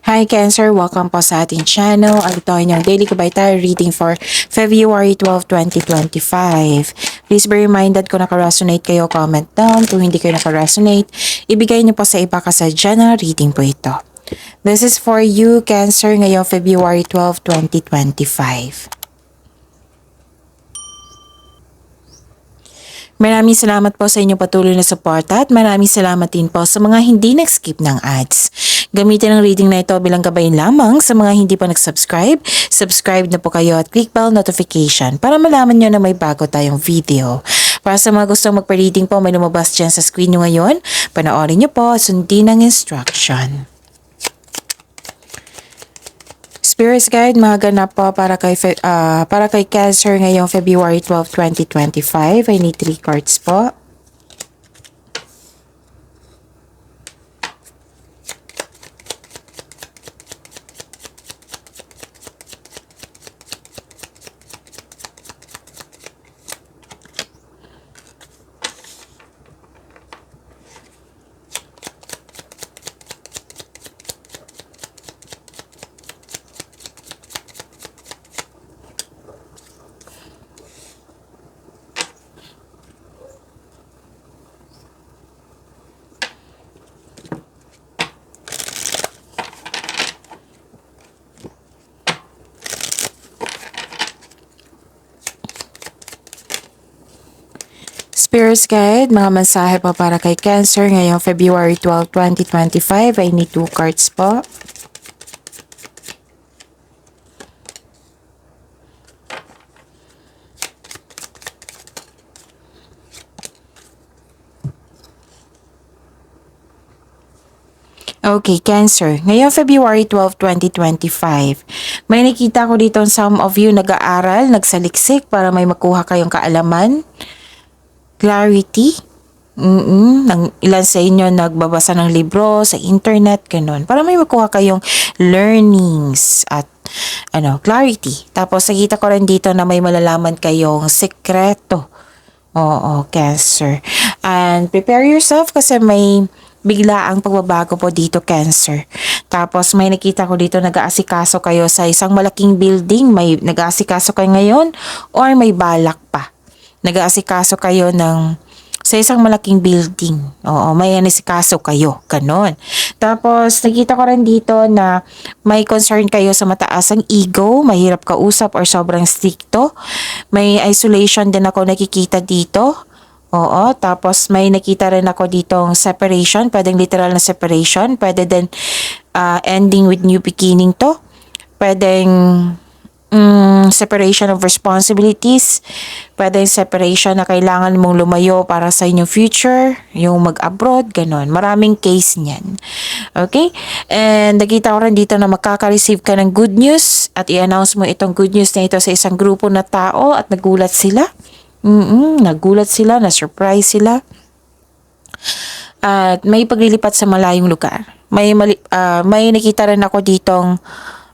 Hi Cancer! Welcome po sa ating channel. Ito ay inyong daily kabaytay reading for February 12, 2025. Please be reminded kung naka-resonate kayo, comment down. Kung hindi kayo naka-resonate, ibigay niyo po sa iba kasi general reading po ito. This is for you, Cancer, ngayong February 12, 2025. Maraming salamat po sa inyong patuloy na suporta at maraming salamat din po sa mga hindi nag-skip ng ads. Gamitin ang reading na ito bilang gabay lamang sa mga hindi pa nag-subscribe. Subscribe na po kayo at click bell notification para malaman nyo na may bago tayong video. Para sa mga gustong magpa-reading po, may lumabas dyan sa screen nyo ngayon. Panoorin nyo po at sundin ang instruction. Spirits Guide, mga ganap po para kay Cancer ngayong February 12, 2025. I need 3 cards po. Spirits Guide, mga mensahe po para kay Cancer ngayong February 12, 2025. I need 2 cards po. Okay, Cancer. Ngayong February 12, 2025, may nakita ko dito some of you nag-aaral, nagsaliksik para may makuha kayong kaalaman, clarity. Ilan sa inyo nagbabasa ng libro sa internet, ganun. Para may makuha kayong learnings at clarity. Tapos nakita ko rin dito na may malalaman kayong sekreto. Oo, Cancer. And prepare yourself kasi may bigla ang pagbabago po dito, Cancer. Tapos may nakita ko dito nag-aasikaso kayo sa isang malaking building. May nag-aasikaso kayo ngayon or may balak pa. Nag-aasikaso kayo sa isang malaking building. Oo, may anisikaso kayo. Ganon. Tapos, nakita ko rin dito na may concern kayo sa mataas ang ego, mahirap kausap or sobrang stricto. May isolation din ako nakikita dito. Oo, tapos may nakita rin ako ditong separation, pwedeng literal na separation, pwede din ending with new beginning to. Pwedeng separation of responsibilities, pwedeng separation na kailangan mong lumayo para sa inyong future, yung mag-abroad, ganon. Maraming case niyan. Okay? And nakita ko rin dito na makaka-receive ka ng good news at i-announce mo itong good news na ito sa isang grupo na tao at nagulat sila. Nagulat sila, na-surprise sila. At may paglilipat sa malayong lugar. May nakita rin ako ditong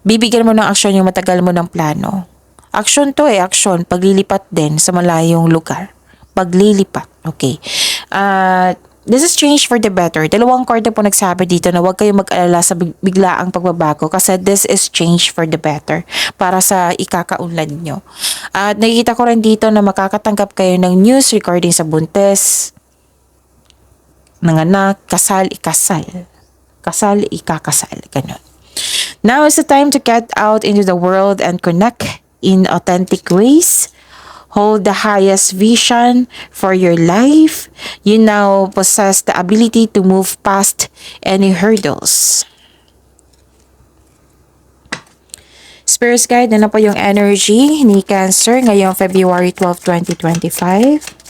bibigyan mo ng aksyon yung matagal mo ng plano. Aksyon to aksyon. Paglilipat din sa malayong lugar. Paglilipat. Okay. This is change for the better. 2 card na po nagsabi dito na huwag kayong mag-alala sa biglaang pagbabago kasi this is change for the better para sa ikakaunlad nyo. At nakikita ko rin dito na makakatanggap kayo ng news regarding sa buntis, nanganak, kasal, ikasal. Kasal, ikakasal. Ganun. Now is the time to get out into the world and connect in authentic ways. Hold the highest vision for your life. You now possess the ability to move past any hurdles. Spirits Guide, na po yung energy ni Cancer ngayong February 12, 2025.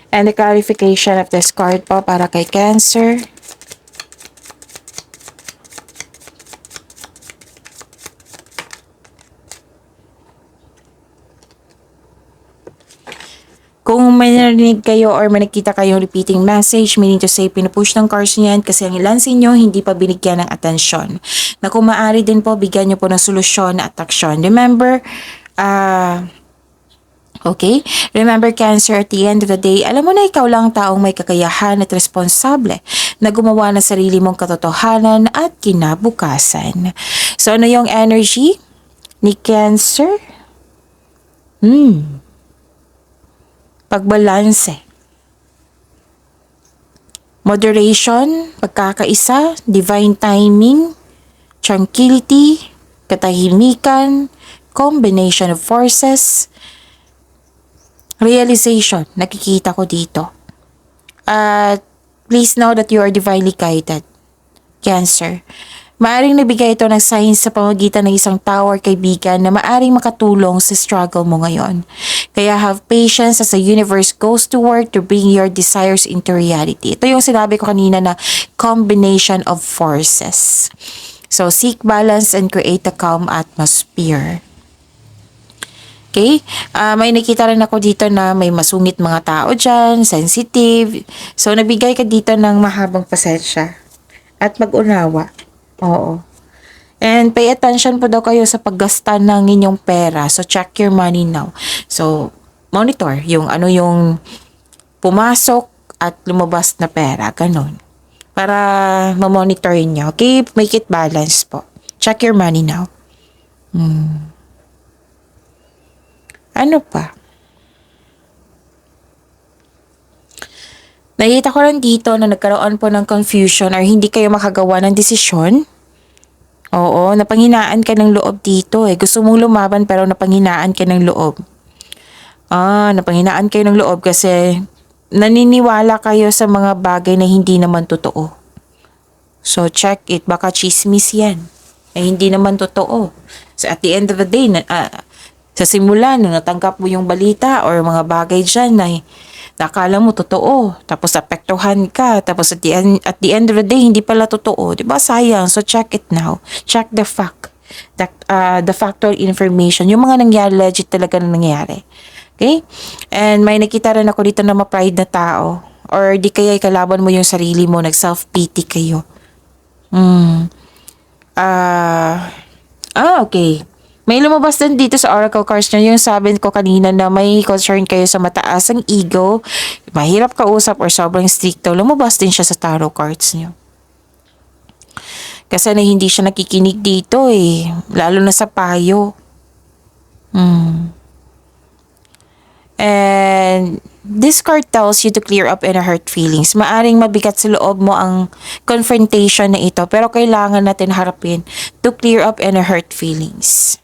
And the clarification of this card po para kay Cancer. Kung may narinig kayo or may nakita kayong repeating message, meaning to say, pinupush ng cards niyan kasi ang ilan sa inyo hindi pa binigyan ng atensyon. Na kung maaari din po, bigyan nyo po ng solusyon at aksyon. Remember, okay? Remember, Cancer, at the end of the day, alam mo na ikaw lang taong may kakayahan at responsable na gumawa ng sarili mong katotohanan at kinabukasan. So, ano yung energy ni Cancer? Pagbalanse. Moderation, pagkakaisa, divine timing, tranquility, katahimikan, combination of forces, realization, nakikita ko dito. At please know that you are divinely guided, Cancer. Maaring nabigay ito ng signs sa pamamagitan ng isang tao or kaibigan na maaring makatulong sa struggle mo ngayon. Kaya have patience as the universe goes to work to bring your desires into reality. Ito yung sinabi ko kanina na combination of forces. So seek balance and create a calm atmosphere. Okay? May nakita rin ako dito na may masungit mga tao dyan, sensitive. So nabigay ka dito ng mahabang pasensya at mag-unawa. Oo. And pay attention po daw kayo sa paggasta ng inyong pera. So, check your money now. So, monitor yung ano yung pumasok at lumabas na pera. Ganon. Para ma-monitor nyo. Okay? Make it balance po. Check your money now. Ano pa? Nakita ko lang dito na nagkaroon po ng confusion or hindi kayo makagawa ng desisyon. Oo, napanghinaan ka ng loob dito eh. Gusto mong lumaban pero napanghinaan ka ng loob. Napanghinaan kayo ng loob kasi naniniwala kayo sa mga bagay na hindi naman totoo. So check it, baka chismis yan. Hindi naman totoo. So at the end of the day, sa simula nung natanggap mo yung balita or mga bagay dyan na nakala mo totoo, tapos apektuhan ka, tapos at the end of the day, hindi pala totoo. Diba? Sayang. So, check it now. Check the fact. The factual information. Yung mga nangyari, legit talaga na nangyari. Okay? And may nakita rin ako dito na ma-pride na tao. Or di kaya ikalaban mo yung sarili mo, nag-self-pity kayo. Okay. May lumabas din dito sa oracle cards nyo, yung sabi ko kanina na may concern kayo sa mataas ang ego, mahirap kausap or sobrang stricto, lumabas din siya sa tarot cards nyo. Kasi na hindi siya nakikinig dito eh, lalo na sa payo. And this card tells you to clear up any hurt feelings. Maaring mabigat sa loob mo ang confrontation na ito, pero kailangan natin harapin to clear up any hurt feelings.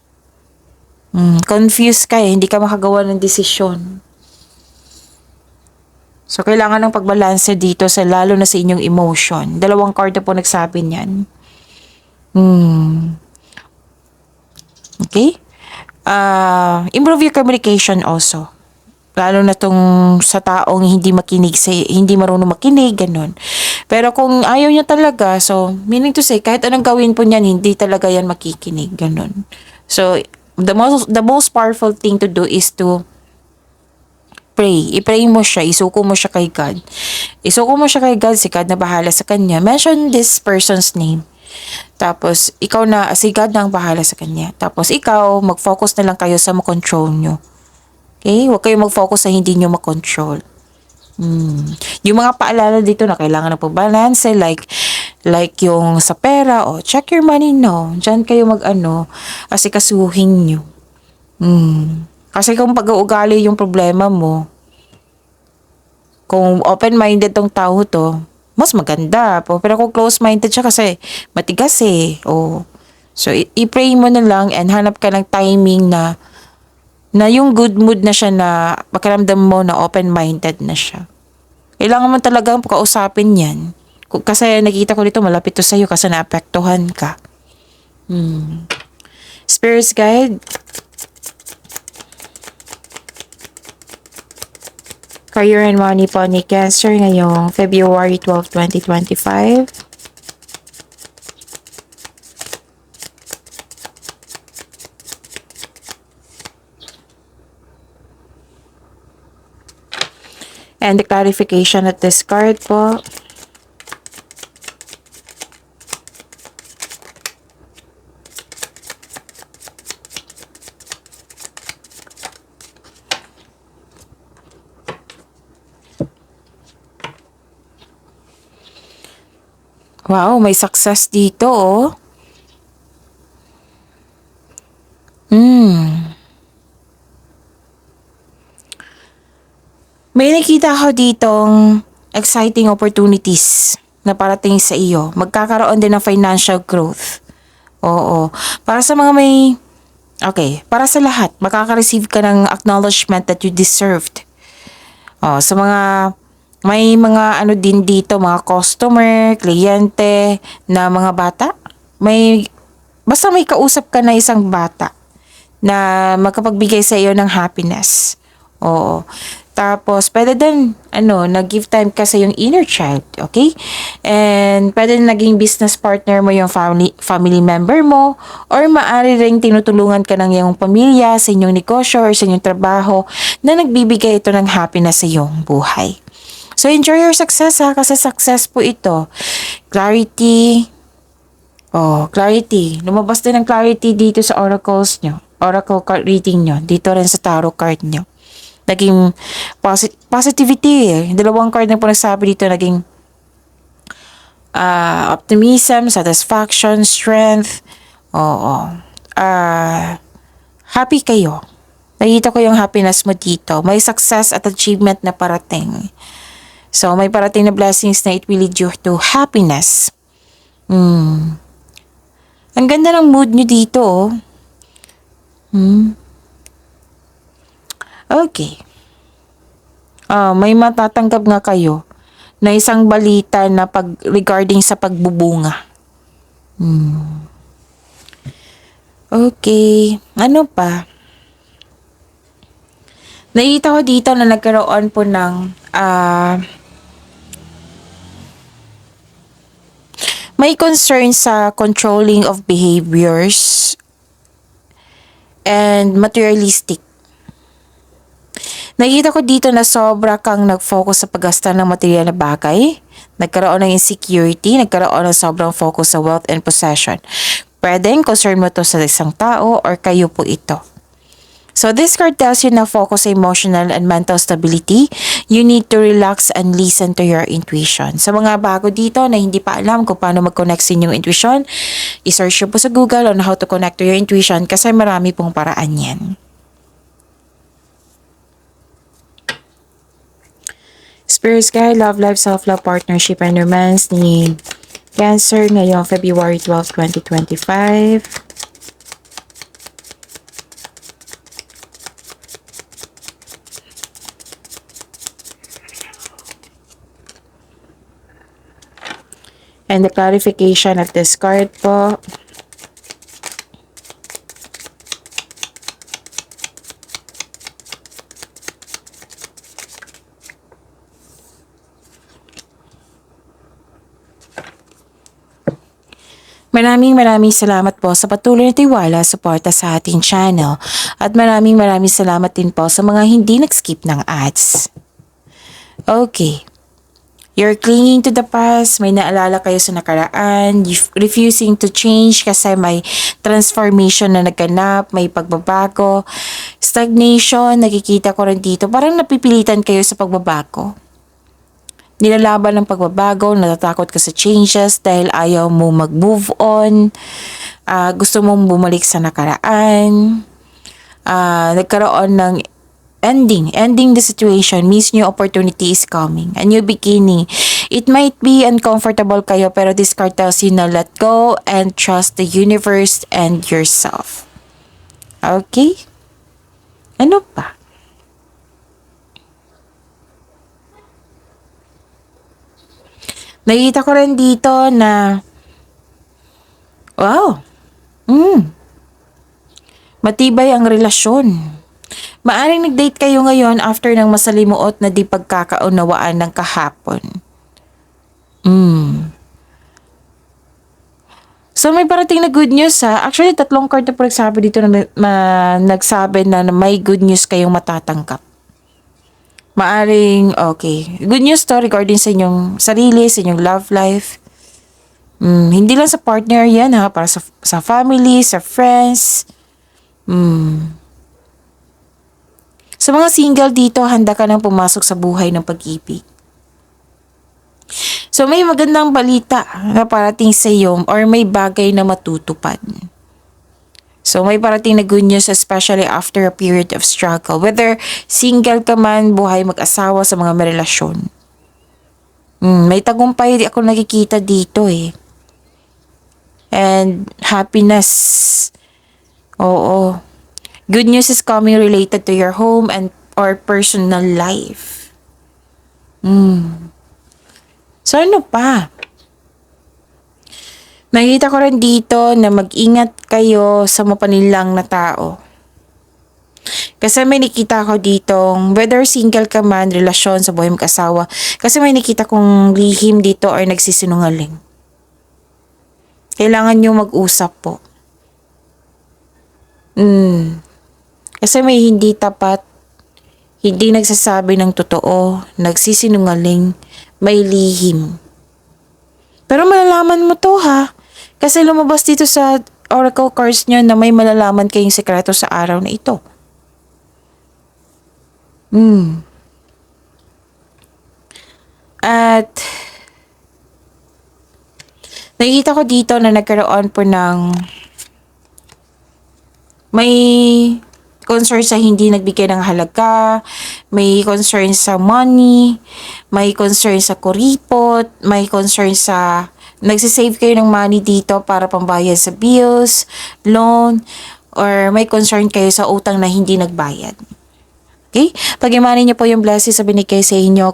Confused ka eh, hindi ka makagawa ng desisyon. So, kailangan ng pagbalanse dito sa lalo na sa inyong emotion. Dalawang card na po nagsabi niyan. Okay? Improve your communication also. Lalo na tong sa taong hindi makinig, hindi marunong makinig, ganun. Pero kung ayaw niya talaga, so, meaning to say, kahit anong gawin po niyan, hindi talaga yan makikinig, ganun. So, the most powerful thing to do is to pray. I-pray mo siya, isuko mo siya kay God. Isuko mo siya kay God, si God na bahala sa kanya. Mention this person's name. Tapos, ikaw na, si God na ang bahala sa kanya. Tapos, ikaw, mag-focus na lang kayo sa makontrol nyo. Okay? Huwag kayo mag-focus sa hindi nyo makontrol. Yung mga paalala dito na kailangan ng pagbalanse, like yung sa pera, check your money now. Diyan kayo asikasuhin nyo. Kasi kung pag-uugali yung problema mo, kung open-minded tong tao to, mas maganda po. Pero kung close-minded siya kasi matigas eh. So, i-pray mo na lang and hanap ka ng timing na yung good mood na siya na pakiramdam mo na open-minded na siya. Kailangan mo talagang kausapin yan. Kasi nakita ko dito malapit to sa'yo kasi naapektuhan ka. Spirits guide. Career and money po ni Cancer ngayong February 12, 2025. And the clarification at this card po. Wow, may success dito oh. May nakita ako ditong exciting opportunities na parating sa iyo. Magkakaroon din ng financial growth. Oo. Para sa mga may... Okay, para sa lahat, makaka-receive ka ng acknowledgement that you deserved. Sa mga... May mga ano din dito, mga customer, kliyente, na mga bata. Basta may kausap ka na isang bata na magkapagbigay sa iyo ng happiness. Oo. Tapos, pwede din, nag-give time ka sa yung inner child, okay? And, pwede din naging business partner mo yung family member mo, or maaari ring tinutulungan ka ng iyong pamilya sa inyong negosyo or sa inyong trabaho na nagbibigay ito ng happiness sa iyong buhay. So, enjoy your success ha, kasi success po ito. Clarity. Clarity. Lumabas din ng clarity dito sa oracles nyo. Oracle card reading nyo. Dito rin sa tarot card nyo. Naging positivity eh. Dalawang card na po nagsabi dito, naging optimism, satisfaction, strength. Happy kayo. Nakita ko yung happiness mo dito. May success at achievement na parating. So, may parating na blessings na it will lead you to happiness. Ang ganda ng mood nyo dito oh. Okay. May matatanggap nga kayo na isang balita na regarding sa pagbubunga. Okay. Ano pa? Nakita ko dito na nagkaroon po ng may concern sa controlling of behaviors and materialistic. Nakita ko dito na sobra kang nag-focus sa paggasta ng material na bagay. Nagkaroon ng insecurity, nagkaroon ng sobrang focus sa wealth and possession. Pwedeng concern mo to sa isang tao or kayo po ito. So this card tells you na focus sa emotional and mental stability. You need to relax and listen to your intuition. Sa mga bago dito na hindi pa alam kung paano mag-connect sa inyong intuition, i-search po sa Google on how to connect to your intuition kasi marami pong paraan yan. Spirit Guide, Love Life, Self-Love, Partnership, and Romance ni Cancer ngayong February 12, 2025. And the clarification of this card po. Maraming salamat po sa patuloy na tiwala, suporta sa ating channel. At maraming salamat din po sa mga hindi nag-skip ng ads. Okay. You're clinging to the past, may naalala kayo sa nakaraan, refusing to change kasi may transformation na nagganap, may pagbabago, stagnation, nakikita ko rin dito, parang napipilitan kayo sa pagbabago. Nilalaban ng pagbabago, natatakot ka sa changes dahil ayaw mo mag-move on, gusto mong bumalik sa nakaraan, nagkaroon ng ending the situation means new opportunity is coming, a new beginning. It might be uncomfortable kayo pero this card tells you na let go and trust the universe and yourself. Okay? Ano pa? Nakita ko rin dito na wow. Matibay ang relasyon. Maaring nag-date kayo ngayon after ng masalimuot na di pagkakaunawaan ng kahapon. So may parating na good news ha. Actually, 3 card na po nagsabi dito na nagsabi na may good news kayong matatanggap. Maaring, okay. Good news to regarding sa inyong sarili, sa inyong love life. Hindi lang sa partner yan ha, para sa family, sa friends. Sa mga single dito, handa ka nang pumasok sa buhay ng pag-ibig. So may magandang balita na parating sa iyo or may bagay na matutupad. So may parating na good news especially after a period of struggle. Whether single ka man, buhay mag-asawa sa mga may relasyon. May tagumpay ako nakikita dito eh. And happiness. Oo. Good news is coming related to your home and or personal life. So ano pa? Nakita ko rin dito na mag-ingat kayo sa mapanilang na tao. Kasi may nakita ko dito, whether single ka man, relasyon sa buhay mag-asawa, kasi may nakita kong lihim dito or nagsisinungaling. Kailangan nyo mag-usap po. Kasi may hindi tapat, hindi nagsasabi ng totoo, nagsisinungaling, may lihim. Pero malalaman mo to ha. Kasi lumabas dito sa oracle cards nyo na may malalaman kayong sekreto sa araw na ito. At nakikita ko dito na nagkaroon po ng may concern sa hindi nagbigay ng halaga, may concern sa money, may concern sa kuripot, may concern sa nagsisave kayo ng money dito para pambayad sa bills, loan, or may concern kayo sa utang na hindi nagbayad. Okay? Pag-imanin niyo po yung blessings sa binigay sa inyo.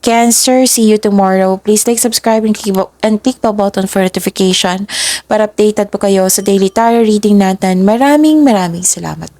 Cancer, see you tomorrow. Please like, subscribe, and click the button for notification para updated po kayo sa daily tarot reading natin. Maraming salamat po.